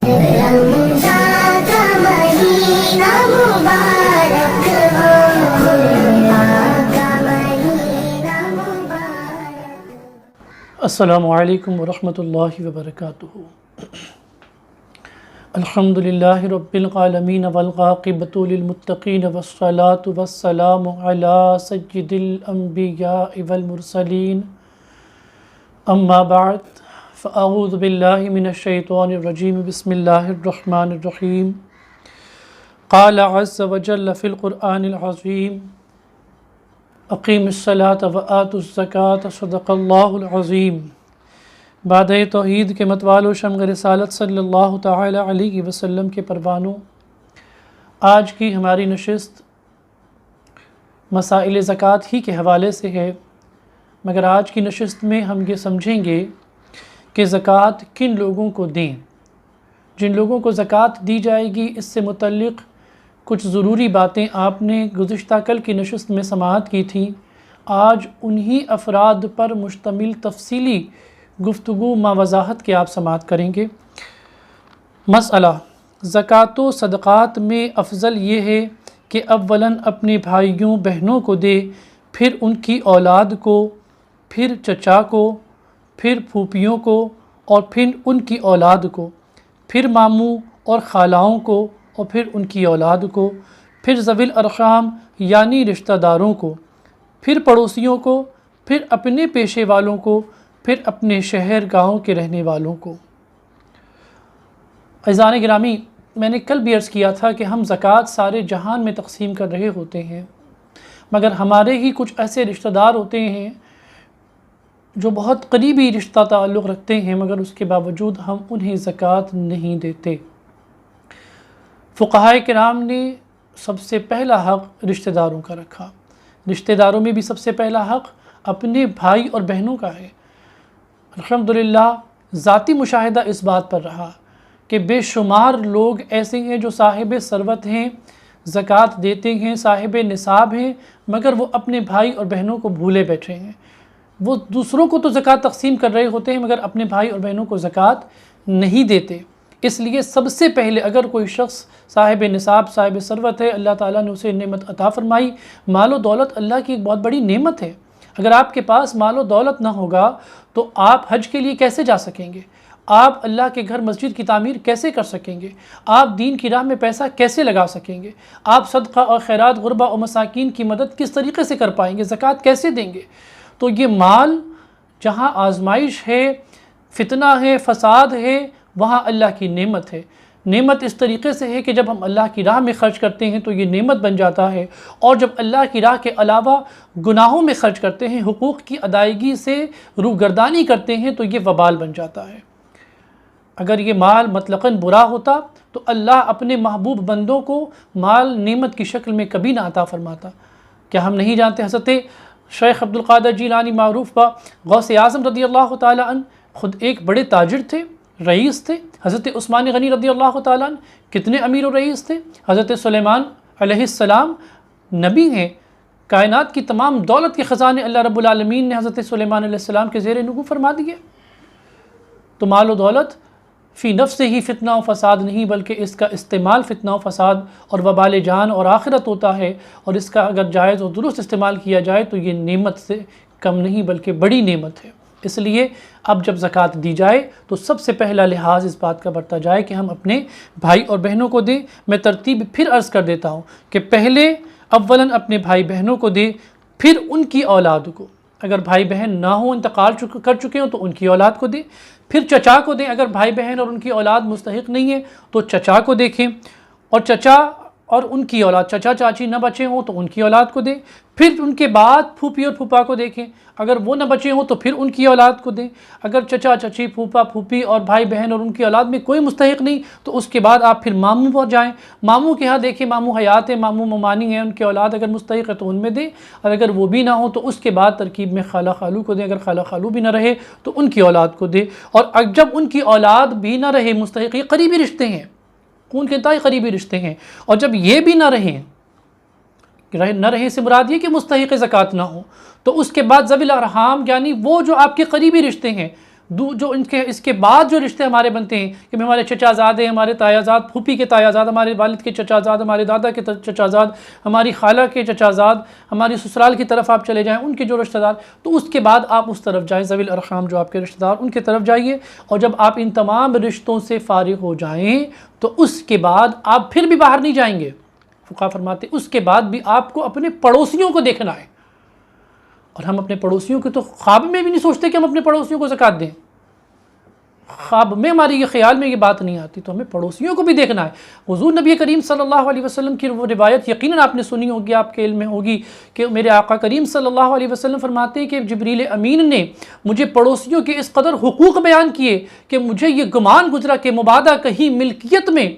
السلام علیکم ورحمۃ اللہ وبرکاتہ۔ الحمدللہ رب العالمین والعاقبۃ للمتقین والصلاة والسلام علی سید الانبیاء والمرسلین، اما بعد فاعوذ باللہ من الشیطان الرجیم، بسم اللہ الرحمن الرحیم۔ قال عز وجل فی القرآن العظیم، اقیم الصلاۃ وآتوا الزکاۃ صدق اللہ العظیم۔ بعد توحید کے متوال و شمع رسالت صلی اللہ تعالی علیہ وسلم کے پروانوں، آج کی ہماری نشست مسائل زکوٰۃ ہی کے حوالے سے ہے، مگر آج کی نشست میں ہم یہ سمجھیں گے کہ زکوٰۃ کن لوگوں کو دیں۔ جن لوگوں کو زکوٰۃ دی جائے گی، اس سے متعلق کچھ ضروری باتیں آپ نے گزشتہ کل کی نشست میں سماعت کی تھیں۔ آج انہی افراد پر مشتمل تفصیلی گفتگو ما وضاحت کے آپ سماعت کریں گے۔ مسئلہ زکوٰۃ و صدقات میں افضل یہ ہے کہ اولاً اپنے بھائیوں بہنوں کو دے، پھر ان کی اولاد کو، پھر چچا کو، پھر پھوپھیوں کو، اور پھر ان کی اولاد کو، پھر ماموں اور خالاؤں کو، اور پھر ان کی اولاد کو، پھر ذوی الارحام یعنی رشتہ داروں کو، پھر پڑوسیوں کو، پھر اپنے پیشے والوں کو، پھر اپنے شہر گاؤں کے رہنے والوں کو۔ عزیزان گرامی، میں نے کل بھی عرض کیا تھا کہ ہم زکوٰۃ سارے جہان میں تقسیم کر رہے ہوتے ہیں، مگر ہمارے ہی کچھ ایسے رشتہ دار ہوتے ہیں جو بہت قریبی رشتہ تعلق رکھتے ہیں، مگر اس کے باوجود ہم انہیں زکوٰۃ نہیں دیتے۔ فقہائے کرام نے سب سے پہلا حق رشتہ داروں کا رکھا۔ رشتہ داروں میں بھی سب سے پہلا حق اپنے بھائی اور بہنوں کا ہے۔ الحمدللہ ذاتی مشاہدہ اس بات پر رہا کہ بے شمار لوگ ایسے ہیں جو صاحب ثروت ہیں، زکوٰۃ دیتے ہیں، صاحب نصاب ہیں، مگر وہ اپنے بھائی اور بہنوں کو بھولے بیٹھے ہیں۔ وہ دوسروں کو تو زکوٰۃ تقسیم کر رہے ہوتے ہیں، مگر اپنے بھائی اور بہنوں کو زکوٰۃ نہیں دیتے۔ اس لیے سب سے پہلے اگر کوئی شخص صاحب نصاب، صاحب ثروت ہے، اللہ تعالیٰ نے اسے نعمت عطا فرمائی، مال و دولت اللہ کی ایک بہت بڑی نعمت ہے۔ اگر آپ کے پاس مال و دولت نہ ہوگا تو آپ حج کے لیے کیسے جا سکیں گے؟ آپ اللہ کے گھر مسجد کی تعمیر کیسے کر سکیں گے؟ آپ دین کی راہ میں پیسہ کیسے لگا سکیں گے؟ آپ صدقہ اور خیرات، غربا اور مساکین کی مدد کس طریقے سے کر پائیں گے؟ زکوٰۃ کیسے دیں گے؟ تو یہ مال جہاں آزمائش ہے، فتنہ ہے، فساد ہے، وہاں اللہ کی نعمت ہے۔ نعمت اس طریقے سے ہے کہ جب ہم اللہ کی راہ میں خرچ کرتے ہیں تو یہ نعمت بن جاتا ہے، اور جب اللہ کی راہ کے علاوہ گناہوں میں خرچ کرتے ہیں، حقوق کی ادائیگی سے روگردانی کرتے ہیں تو یہ وبال بن جاتا ہے۔ اگر یہ مال مطلقاً برا ہوتا تو اللہ اپنے محبوب بندوں کو مال نعمت کی شکل میں کبھی نہ عطا فرماتا۔ کیا ہم نہیں جانتے حضرت شیخ عبدالقادر جیلانی معروف با غوث اعظم رضی اللہ تعالیٰ عنہ خود ایک بڑے تاجر تھے، رئیس تھے۔ حضرت عثمان غنی رضی اللہ تعالیٰ عنہ کتنے امیر و رئیس تھے۔ حضرت سلیمان علیہ السلام نبی ہیں، کائنات کی تمام دولت کے خزانے اللہ رب العالمین نے حضرت سلیمان علیہ السلام کے زیر نگوں فرما دیے۔ تو مال و دولت فی نفس ہی فتنہ و فساد نہیں، بلکہ اس کا استعمال فتنہ و فساد اور وبال جان اور آخرت ہوتا ہے، اور اس کا اگر جائز اور درست استعمال کیا جائے تو یہ نعمت سے کم نہیں بلکہ بڑی نعمت ہے۔ اس لیے اب جب زکوٰۃ دی جائے تو سب سے پہلا لحاظ اس بات کا برتا جائے کہ ہم اپنے بھائی اور بہنوں کو دیں۔ میں ترتیب پھر عرض کر دیتا ہوں کہ پہلے اولاً اپنے بھائی بہنوں کو دیں، پھر ان کی اولاد کو۔ اگر بھائی بہن نہ ہوں، انتقال کر چکے ہوں تو ان کی اولاد کو دیں، پھر چچا کو دیں۔ اگر بھائی بہن اور ان کی اولاد مستحق نہیں ہے تو چچا کو دیکھیں، اور چچا اور ان کی اولاد، چچا چاچی نہ بچے ہوں تو ان کی اولاد کو دیں، پھر ان کے بعد پھوپھی اور پھوپھا کو دیکھیں، اگر وہ نہ بچے ہوں تو پھر ان کی اولاد کو دیں۔ اگر چچا چچی، پھوپھا پھوپھی اور بھائی بہن اور ان کی اولاد میں کوئی مستحق نہیں تو اس کے بعد آپ پھر ماموں پر جائیں، ماموں کے ہاں دیکھیں، ماموں حیات ہیں، ماموں ممانی ہیں، ان کی اولاد اگر مستحق ہے تو ان میں دیں، اور اگر وہ بھی نہ ہوں تو اس کے بعد ترکیب میں خالہ خالو کو دیں، اگر خالہ خالو بھی نہ رہے تو ان کی اولاد کو دیں۔ اور جب ان کی اولاد بھی نہ رہے مستحق، یہ قریبی رشتے ہیں، خون کے انتہائی قریبی رشتے ہیں، اور جب یہ بھی نہ رہیں، نہ رہیں سے مراد یہ کہ مستحق زکوٰۃ نہ ہو، تو اس کے بعد ذوی الارحام یعنی وہ جو آپ کے قریبی رشتے ہیں، جو اس کے بعد جو رشتے ہمارے بنتے ہیں کہ ہمارے چچا زاد ہیں، ہمارے تایا زاد، پھوپھی کے تایا زاد، ہمارے والد کے چچا زاد، ہمارے دادا کے چچا زاد، ہماری خالہ کے چچا زاد، ہماری سسرال کی طرف آپ چلے جائیں ان کے جو رشتہ دار، تو اس کے بعد آپ اس طرف جائیں، ذوی الارحام جو آپ کے رشتہ دار ان کی طرف جائیے، اور جب آپ ان تمام رشتوں سے فارغ ہو جائیں تو اس کے بعد آپ پھر بھی باہر نہیں جائیں گے۔ فقہا فرماتے ہیں اس کے بعد بھی آپ کو اپنے پڑوسیوں کو دیکھنا ہے، اور ہم اپنے پڑوسیوں کے تو خواب میں بھی نہیں سوچتے کہ ہم اپنے پڑوسیوں کو زکوٰۃ دیں، خواب میں ہماری یہ خیال میں یہ بات نہیں آتی، تو ہمیں پڑوسیوں کو بھی دیکھنا ہے۔ حضور نبی کریم صلی اللہ علیہ وسلم کی وہ روایت یقیناً آپ نے سنی ہوگی، آپ کے علم میں ہوگی، کہ میرے آقا کریم صلی اللہ علیہ وسلم فرماتے ہیں کہ جبریل امین نے مجھے پڑوسیوں کے اس قدر حقوق بیان کیے کہ مجھے یہ گمان گزرا کہ مبادا کہیں ملکیت میں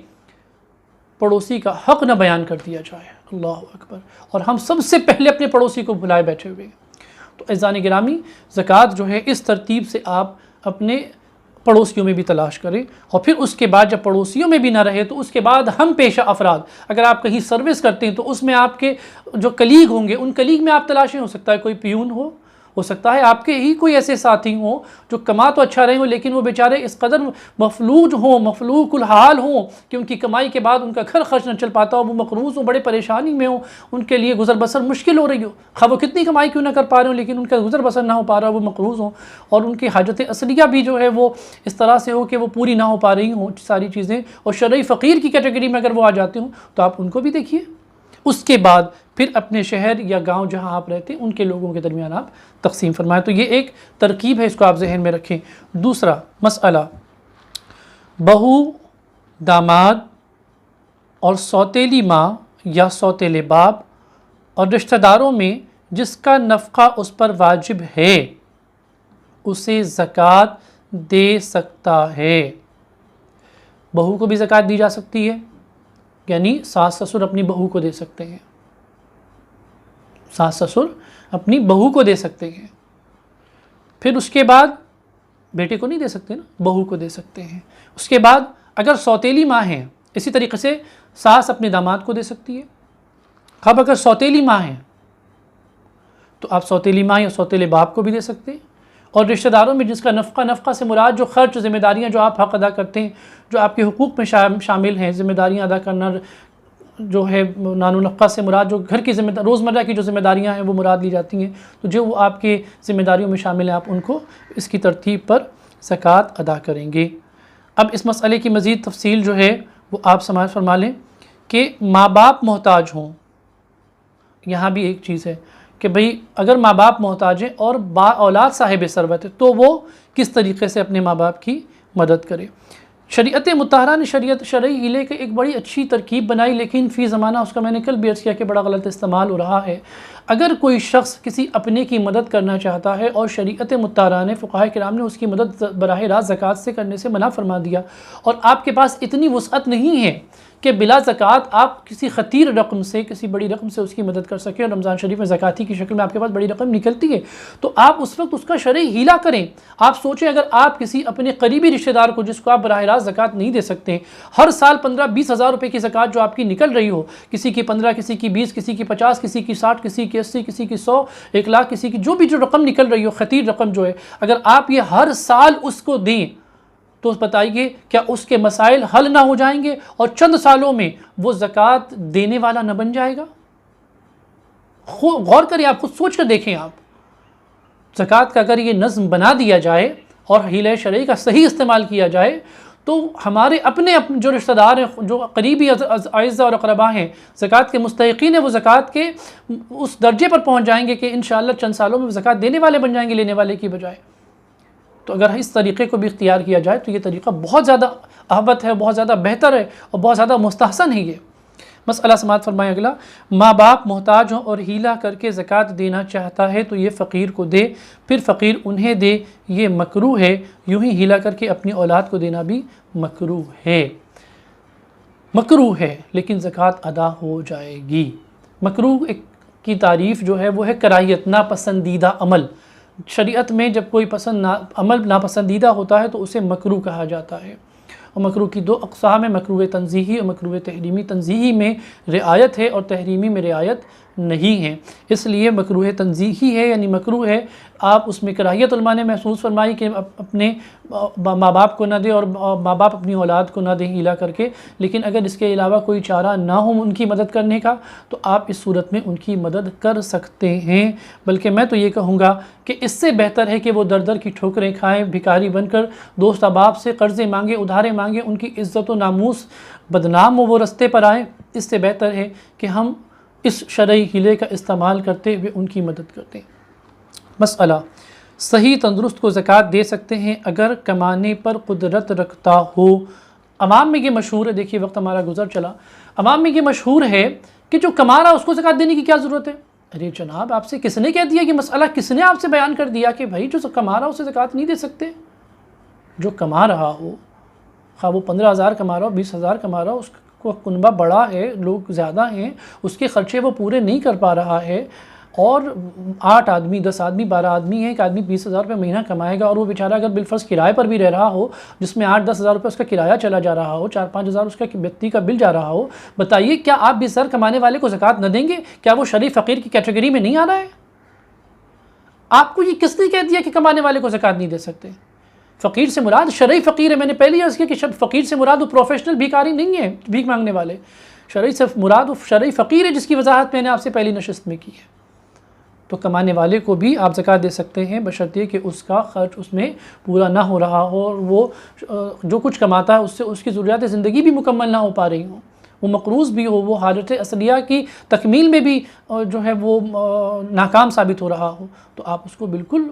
پڑوسی کا حق نہ بیان کر دیا جائے۔ اللہ اکبر! اور ہم سب سے پہلے اپنے پڑوسی کو بھلائے بیٹھے ہوئے ہیں۔ تو عزیزان گرامی، زکوٰۃ جو ہے اس ترتیب سے آپ اپنے پڑوسیوں میں بھی تلاش کریں، اور پھر اس کے بعد جب پڑوسیوں میں بھی نہ رہے تو اس کے بعد ہم پیشہ افراد، اگر آپ کہیں سروس کرتے ہیں تو اس میں آپ کے جو کلیگ ہوں گے ان کلیگ میں آپ تلاشیں، ہو سکتا ہے کوئی پیون ہو سکتا ہے آپ کے ہی کوئی ایسے ساتھی ہوں جو کما تو اچھا رہے ہوں لیکن وہ بیچارے اس قدر مفلوج ہوں، مفلوج الحال ہوں کہ ان کی کمائی کے بعد ان کا گھر خرچ نہ چل پاتا ہو، وہ مقروض ہوں، بڑے پریشانی میں ہوں، ان کے لیے گزر بسر مشکل ہو رہی ہو، خواہ وہ کتنی کمائی کیوں نہ کر پا رہے ہوں لیکن ان کا گزر بسر نہ ہو پا رہا، وہ مقروض ہوں، اور ان کی حاجت اصلیہ بھی جو ہے وہ اس طرح سے ہو کہ وہ پوری نہ ہو پا رہی ہوں ساری چیزیں، اور شرعی فقیر کی کیٹیگری میں اگر وہ آ جاتے ہوں تو آپ ان کو بھی دیکھیے۔ اس کے بعد پھر اپنے شہر یا گاؤں جہاں آپ رہتے ہیں ان کے لوگوں کے درمیان آپ تقسیم فرمائیں۔ تو یہ ایک ترکیب ہے، اس کو آپ ذہن میں رکھیں۔ دوسرا مسئلہ، بہو، داماد اور سوتیلی ماں یا سوتیلے باپ اور رشتہ داروں میں جس کا نفقہ اس پر واجب ہے اسے زکوٰۃ دے سکتا ہے۔ بہو کو بھی زکوٰۃ دی جا سکتی ہے، یعنی ساس سسر اپنی بہو کو دے سکتے ہیں، ساس سسر اپنی بہو کو دے سکتے ہیں۔ پھر اس کے بعد بیٹے کو نہیں دے سکتے نا، بہو کو دے سکتے ہیں۔ اس کے بعد اگر سوتیلی ماں ہیں، اسی طریقے سے ساس اپنے داماد کو دے سکتی ہے۔ اب اگر سوتیلی ماں ہیں تو آپ سوتیلی ماں یا سوتیلے باپ کو بھی دے سکتے ہیں۔ اور رشتہ داروں میں جس کا نفقہ سے مراد جو خرچ، ذمہ داریاں جو آپ حق ادا کرتے ہیں، جو آپ کے حقوق میں شامل ہیں، ذمہ داریاں ادا کرنا جو ہے، نان و نفقہ سے مراد جو گھر کی روزمرہ کی جو ذمہ داریاں ہیں وہ مراد لی جاتی ہیں، تو جو وہ آپ کے ذمہ داریوں میں شامل ہیں آپ ان کو اس کی ترتیب پر زکوٰۃ ادا کریں گے۔ اب اس مسئلے کی مزید تفصیل جو ہے وہ آپ سماعت فرما لیں کہ ماں باپ محتاج ہوں، یہاں بھی ایک چیز ہے کہ بھئی اگر ماں باپ محتاج ہیں اور با اولاد صاحب ثروت ہے تو وہ کس طریقے سے اپنے ماں باپ کی مدد کرے۔ شریعت مطہرہ نے شرعی ہیلے کی ایک بڑی اچھی ترکیب بنائی، لیکن فی زمانہ اس کا میں نے کل بھی عرض کیا کہ بڑا غلط استعمال ہو رہا ہے۔ اگر کوئی شخص کسی اپنے کی مدد کرنا چاہتا ہے اور شریعت مطہرہ نے، فقہاء کرام نے اس کی مدد براہ راست زکوٰۃ سے کرنے سے منع فرما دیا، اور آپ کے پاس اتنی وسعت نہیں ہے کہ بلا زکوٰۃ آپ کسی خطیر رقم سے، کسی بڑی رقم سے اس کی مدد کر سکیں، اور رمضان شریف میں زکوٰۃ کی شکل میں آپ کے پاس بڑی رقم نکلتی ہے، تو آپ اس وقت اس کا شرعی ہیلہ کریں۔ آپ سوچیں اگر آپ کسی اپنے قریبی رشتہ دار کو، جس کو آپ براہ راست زکوٰۃ نہیں دے سکتے، ہر سال 15-20 ہزار روپے کی زکوٰۃ جو آپ کی نکل رہی ہو، کسی کی 15، کسی کی 20، کسی کی 50، کسی کی 60، کسی کی 80، کسی کی 100، 1 لاکھ، کسی کی جو بھی جو رقم نکل رہی ہو، خطیر رقم جو ہے، اگر آپ یہ ہر سال اس کو دیں تو بتائیے کیا اس کے مسائل حل نہ ہو جائیں گے اور چند سالوں میں وہ زکوٰۃ دینے والا نہ بن جائے گا؟ غور کریں، آپ خود سوچ کر دیکھیں۔ آپ زکوٰۃ کا اگر یہ نظم بنا دیا جائے اور حیلہ شرعی کا صحیح استعمال کیا جائے تو ہمارے اپنے جو رشتہ دار ہیں، جو قریبی اعزاء اور اقرباء ہیں، زکوٰۃ کے مستحقین ہیں، وہ زکوٰۃ کے اس درجے پر پہنچ جائیں گے کہ انشاءاللہ چند سالوں میں زکوٰۃ دینے والے بن جائیں گے، لینے والے کی بجائے۔ تو اگر اس طریقے کو بھی اختیار کیا جائے تو یہ طریقہ بہت زیادہ اہبت ہے، بہت زیادہ بہتر ہے اور بہت زیادہ مستحسن ہے۔ یہ مسئلہ سماعت فرمائیں اگلا، ماں باپ محتاج ہوں اور ہیلہ کر کے زکوٰۃ دینا چاہتا ہے تو یہ فقیر کو دے، پھر فقیر انہیں دے، یہ مکروہ ہے۔ یوں ہی ہیلہ کر کے اپنی اولاد کو دینا بھی مکروہ ہے، مکروہ ہے لیکن زکوٰۃ ادا ہو جائے گی۔ مکروہ کی تعریف جو ہے وہ ہے کراہیت، ناپسندیدہ عمل۔ شریعت میں جب کوئی عمل ناپسندیدہ ہوتا ہے تو اسے مکروہ کہا جاتا ہے، اور مکروہ کی 2 اقسام ہیں، مکروہ تنزیہی اور مکروہ تحریمی۔ تنزیہی میں رعایت ہے اور تحریمی میں رعایت نہیں ہیں، اس لیے مکروہ تنزیہی ہے، یعنی مکروہ ہے، آپ اس میں کراہیت علماء نے محسوس فرمائی کہ اپنے ماں باپ کو نہ دے اور ماں باپ اپنی اولاد کو نہ دیں ہیلا کر کے، لیکن اگر اس کے علاوہ کوئی چارہ نہ ہو ان کی مدد کرنے کا تو آپ اس صورت میں ان کی مدد کر سکتے ہیں۔ بلکہ میں تو یہ کہوں گا کہ اس سے بہتر ہے کہ وہ در در کی ٹھوکریں کھائیں، بھکاری بن کر دوست احباب سے قرضے مانگیں، ادھارے مانگیں، ان کی عزت و ناموس بدنام ہو، وہ رستے پر آئیں۔ اس سے بہتر ہے کہ ہم اس شرعی ہیلے کا استعمال کرتے ہوئے ان کی مدد کرتے ہیں۔ مسئلہ، صحیح تندرست کو زکوٰۃ دے سکتے ہیں اگر کمانے پر قدرت رکھتا ہو؟ عوام میں یہ مشہور ہے، دیکھیے وقت ہمارا گزر چلا، عوام میں یہ مشہور ہے کہ جو کما رہا اس کو زکوٰۃ دینے کی کیا ضرورت ہے؟ ارے جناب، آپ سے کس نے کہہ دیا، یہ مسئلہ کس نے آپ سے بیان کر دیا کہ بھائی جو کما رہا اسے زکوٰۃ نہیں دے سکتے؟ جو کما رہا ہو، خواہ وہ 15,000 کما رہا ہو، 20,000 کما رہا ہو، اس کو کنبہ بڑا ہے، لوگ زیادہ ہیں، اس کے خرچے وہ پورے نہیں کر پا رہا ہے، اور 8 آدمی 10 آدمی 12 آدمی ہیں، ایک آدمی 20,000 روپے مہینہ کمائے گا، اور وہ بیچارہ اگر بالفرض کرائے پر بھی رہ رہا ہو جس میں 8-10 ہزار روپے اس کا کرایہ چلا جا رہا ہو، 4-5 ہزار اس کا بتی کا بل جا رہا ہو، بتائیے کیا آپ 20,000 کمانے والے کو زکوٰۃ نہ دیں گے؟ کیا وہ شرعی فقیر کی کیٹیگری میں نہیں آ رہا ہے؟ آپ کو یہ کس نے کہہ دیا کہ کمانے والے کو زکوٰۃ نہیں دے سکتے؟ فقیر سے مراد شرعی فقیر ہے۔ میں نے پہلے عرض کیا کہ فقیر سے مراد وہ پروفیشنل بھیکاری نہیں ہے، بھیک مانگنے والے، شرعی سے مراد وہ شرعی فقیر ہے، جس کی وضاحت میں نے آپ سے پہلی نشست میں کی ہے۔ تو کمانے والے کو بھی آپ زکوٰۃ دے سکتے ہیں بشرطیہ کہ اس کا خرچ اس میں پورا نہ ہو رہا ہو، اور وہ جو کچھ کماتا ہے اس سے اس کی ضروریات زندگی بھی مکمل نہ ہو پا رہی ہوں، وہ مقروض بھی ہو، وہ حاجت اصلیہ کی تکمیل میں بھی جو ہے وہ ناکام ثابت ہو رہا ہو، تو آپ اس کو بالکل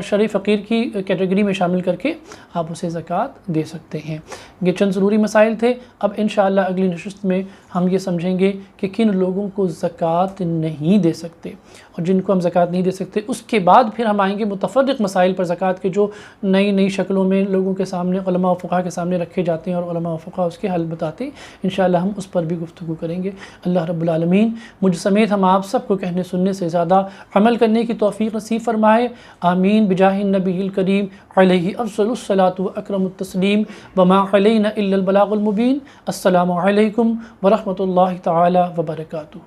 شرعی فقیر کی کیٹیگری میں شامل کر کے آپ اسے زکوٰۃ دے سکتے ہیں۔ یہ چند ضروری مسائل تھے۔ اب انشاءاللہ اگلی نشست میں ہم یہ سمجھیں گے کہ کن لوگوں کو زکوٰۃ نہیں دے سکتے، اور جن کو ہم زکوٰۃ نہیں دے سکتے اس کے بعد پھر ہم آئیں گے متفرق مسائل پر زکوٰۃ کے، جو نئی شکلوں میں لوگوں کے سامنے، علماء و فقہاء کے سامنے رکھے جاتے ہیں، اور علماء و فقہاء اس کے حل بتاتے ہیں۔ انشاءاللہ ہم اس پر بھی گفتگو کریں گے۔ اللہ رب العالمین مجھ سمیت ہم آپ سب کو کہنے سننے سے زیادہ عمل کرنے کی توفیق نصیب فرمائے، آمین بجاہ النبی الکریم علیہ افضل الصلاۃ و اکرم التسلیم، وما علینا الا البلاغ المبین۔ السلام علیکم ورحمۃ اللہ تعالی وبرکاتہ۔